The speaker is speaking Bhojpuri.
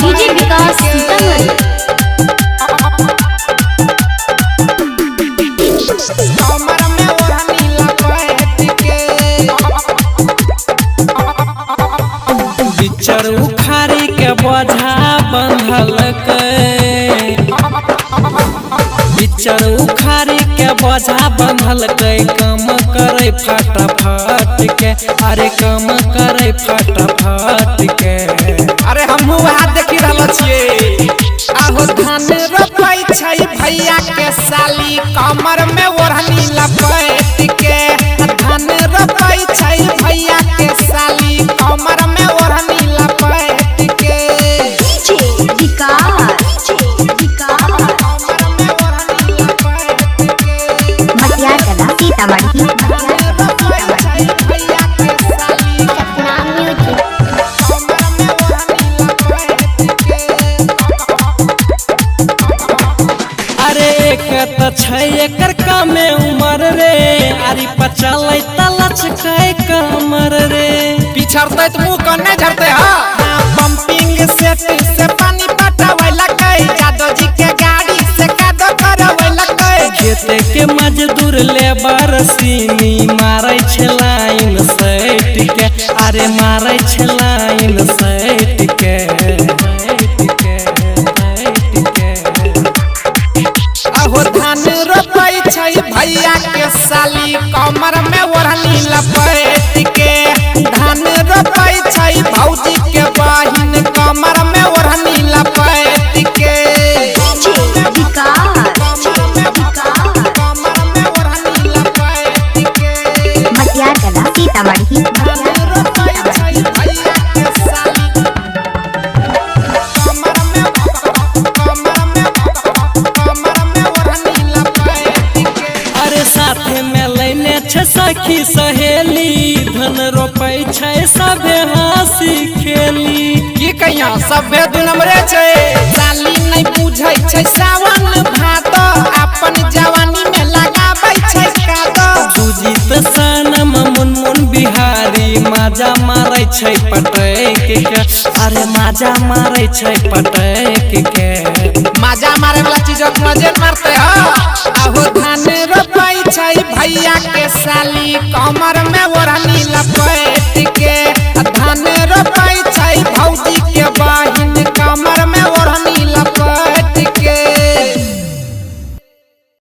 डीजे विकास सीतामढ़ी। कमर में ओढ़नी लपेट के बिचर उखाड़ी के बोझा बंधल बिचर उखाड़ी के बोझा बंधल कम करे फटाफट के। अरे कम करे फटाफट के। अरे हम हाथ देखी रहल छिए आहो धान रोपाई छै भैया के साली कमर में ओढ़नी लपेट के। धान रोपाई छै भैया के साली कमर में ओढ़नी लपेट के। डीजे विकास कमर में ओढ़नी लपेट के। मटियार कला सीतामढ़ी। रोपाई छै भैया के साली सपना म्यूजिक। कमर में ओढ़नी लपेट के। अरे एक त छै एकर कमे उमर रे। अरे पचलै तलच कै कमर रे। पिछड़तै त मुंह कन्ने झरतै हां। पंपिंग सेट से पानी पटावै लकै। जादव जी के गाड़ी से कादो करवै लकै। खेते के मजदूर लेबर सीनी मारै छै लाइन सैट के। अरे मारै छै लाइन सैट के। आहो धान रोपाई छै भैया के साली कमर में ओढ़नी लपेट के। धान रोपाई छै भौजी के बहिन कमर में ओढ़नी लपेट के। डीजे विकास कमर में ओढ़नी लपेट के। मटियार कला सीतामढ़ी। धान रोपाई छै भैया के साली कमर में ओढ़नी लपेट के। अरे साथे में लेने छै सखी सहेली धन रोपाई छै सबे हंसी खेली। की कहिया सबे दू नंबरे छै। साली नहीं बुझै छै सावन भादो अपन जवानी में लगाबै छै कादो। सुजीत सनम मुनमुन बिहारी माजा मारै छै पटक के। अरे माजा मारै छै पटक के। माजा मारे वाला चीज मजे मारते हो। आहो धान रोपाई छै भैया के साली कमर में ओढ़नी लपेट के। धान रोपाई